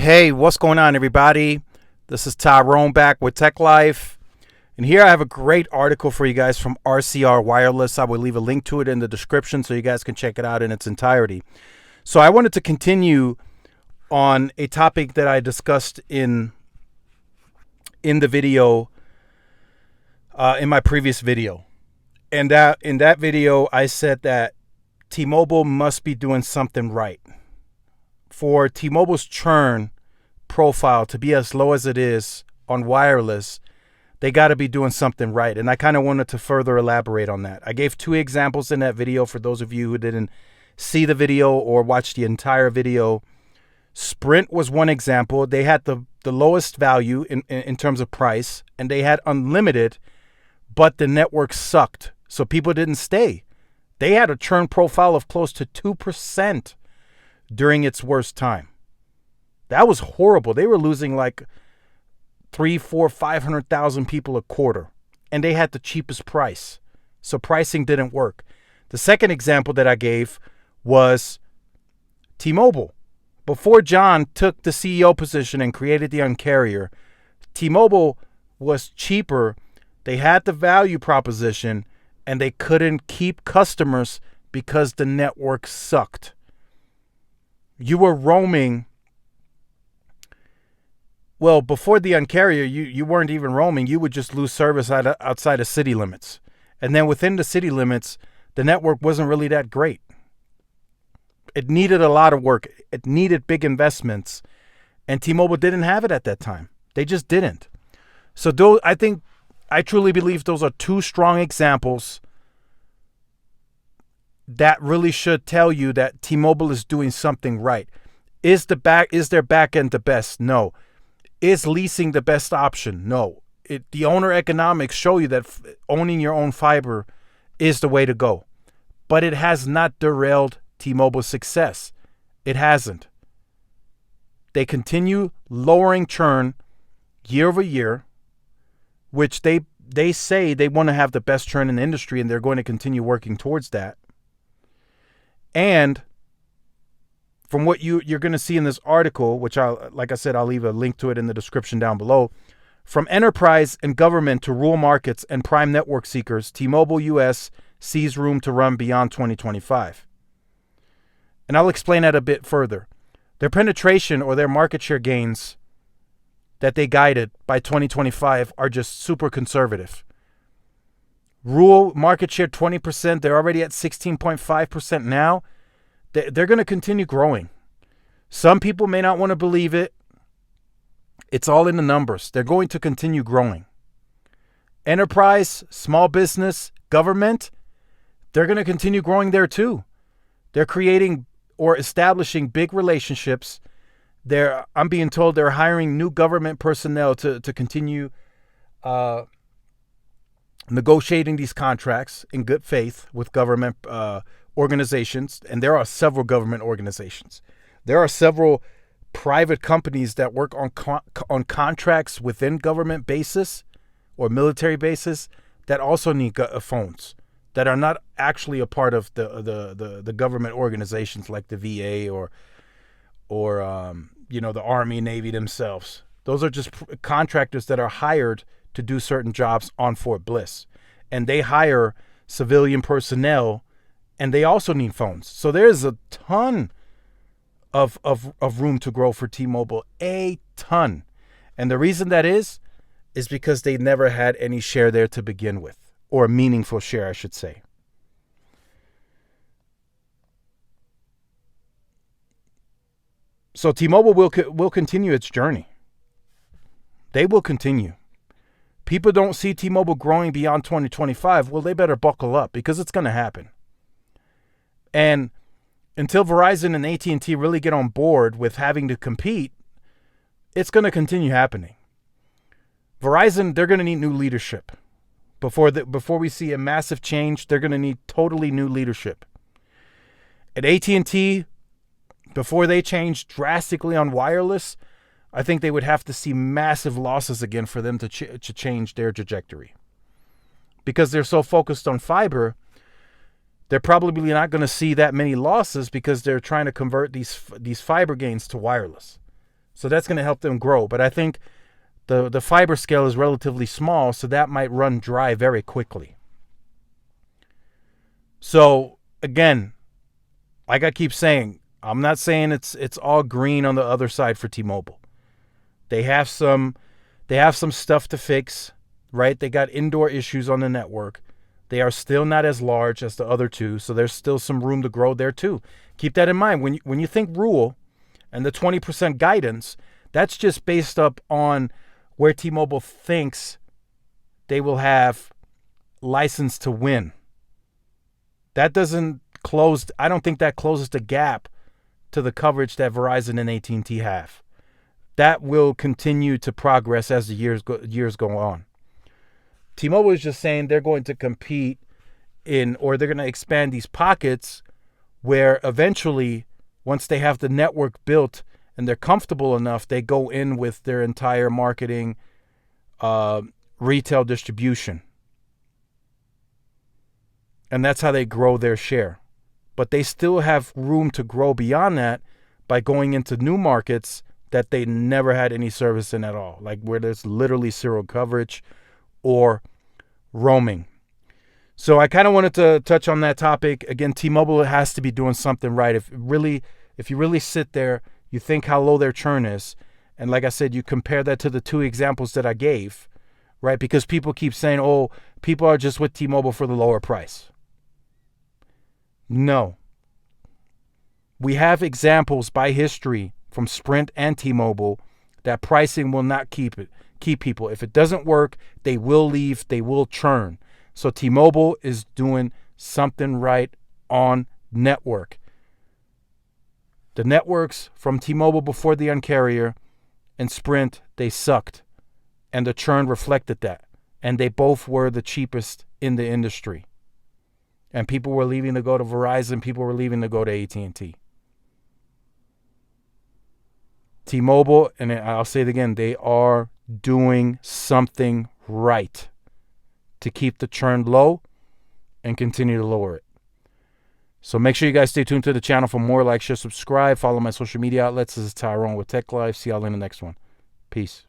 Hey, what's going on, everybody? This is Tyrone back with Tech Life. And here I have a great article for you guys from RCR Wireless. I will leave a link to it in the description so you guys can check it out in its entirety. So I wanted to continue on a topic that I discussed in the video, in my previous video. And in that video, I said that T-Mobile must be doing something right. For T-Mobile's churn profile to be as low as it is on wireless, they got to be doing something right. And I kind of wanted to further elaborate on that. I gave two examples in that video for those of you who didn't see the video or watch the entire video. Sprint was one example. They had the lowest value in terms of price, and they had unlimited, but the network sucked. So people didn't stay. They had a churn profile of close to 2% during its worst time. That was horrible. They were losing like 3, 4, 500,000 people a quarter, and they had the cheapest price. So pricing didn't work. The second example that I gave was T-Mobile. Before John took the CEO position and created the Un-carrier, T-Mobile was cheaper. They had the value proposition, and they couldn't keep customers because the network sucked. You were roaming. Well, before the Un-carrier, you weren't even roaming. You would just lose service outside of city limits. And then within the city limits, the network wasn't really that great. It needed a lot of work. It needed big investments. And T-Mobile didn't have it at that time. They just didn't. So I truly believe those are two strong examples that really should tell you that T-Mobile is doing something right. Is their back end the best? No. Is leasing the best option? No. The owner economics show you that owning your own fiber is the way to go. But it has not derailed T-Mobile's success. It hasn't. They continue lowering churn year over year, which they say they want to have the best churn in the industry, and they're going to continue working towards that. And from what you're going to see in this article, which like I said, I'll leave a link to it in the description down below. From enterprise and government to rural markets and prime network seekers, T-Mobile US sees room to run beyond 2025. And I'll explain that a bit further. Their penetration or their market share gains that they guided by 2025 are just super conservative. Rural market share 20%. They're already at 16.5% now. They're going to continue growing. Some people may not want to believe it. It's all in the numbers. They're going to continue growing. Enterprise, small business, government, they're going to continue growing there too. They're creating or establishing big relationships. I'm being told they're hiring new government personnel to continue negotiating these contracts in good faith with government organizations. And there are several government organizations. There are several private companies that work on contracts within government bases or military bases that also need phones that are not actually a part of the government organizations like the VA or the Army, Navy themselves. Those are just contractors that are hired to do certain jobs on Fort Bliss. And they hire civilian personnel, and they also need phones. So there's a ton of room to grow for T-Mobile, a ton. And the reason that is because they never had any share there to begin with, or a meaningful share, I should say. So T-Mobile will continue its journey. They will continue. People don't see T-Mobile growing beyond 2025. Well, they better buckle up because it's going to happen. And until Verizon and AT&T really get on board with having to compete, it's going to continue happening. Verizon, they're going to need new leadership. Before we see a massive change, they're going to need totally new leadership. At AT&T, before they change drastically on wireless, I think they would have to see massive losses again for them to change their trajectory. Because they're so focused on fiber, they're probably not going to see that many losses because they're trying to convert these fiber gains to wireless. So that's going to help them grow. But I think the fiber scale is relatively small, so that might run dry very quickly. So again, like I keep saying, I'm not saying it's all green on the other side for T-Mobile. They have some stuff to fix, right? They got indoor issues on the network. They are still not as large as the other two, so there's still some room to grow there too. Keep that in mind. When you think rural and the 20% guidance, that's just based up on where T-Mobile thinks they will have license to win. That doesn't close. I don't think that closes the gap to the coverage that Verizon and AT&T have. That will continue to progress as the years go on. T-Mobile is just saying they're going to compete or they're going to expand these pockets where eventually, once they have the network built and they're comfortable enough, they go in with their entire marketing, retail distribution. And that's how they grow their share. But they still have room to grow beyond that by going into new markets that they never had any service in at all, like where there's literally zero coverage or roaming. So I kind of wanted to touch on that topic. Again, T-Mobile has to be doing something right. If you really sit there, you think how low their churn is, and like I said, you compare that to the two examples that I gave, right? Because people keep saying, oh, people are just with T-Mobile for the lower price. No. We have examples by history from Sprint and T-Mobile that pricing will not keep people. If it doesn't work, they will leave, they will churn. So T-Mobile is doing something right on network. The networks from T-Mobile before the Un-carrier and Sprint, they sucked. And the churn reflected that. And they both were the cheapest in the industry. And people were leaving to go to Verizon. People were leaving to go to AT&T. T-Mobile, and I'll say it again, they are doing something right to keep the churn low and continue to lower it. So make sure you guys stay tuned to the channel for more. Like, share, subscribe. Follow my social media outlets. This is Tyrone with Tech Life. See y'all in the next one. Peace.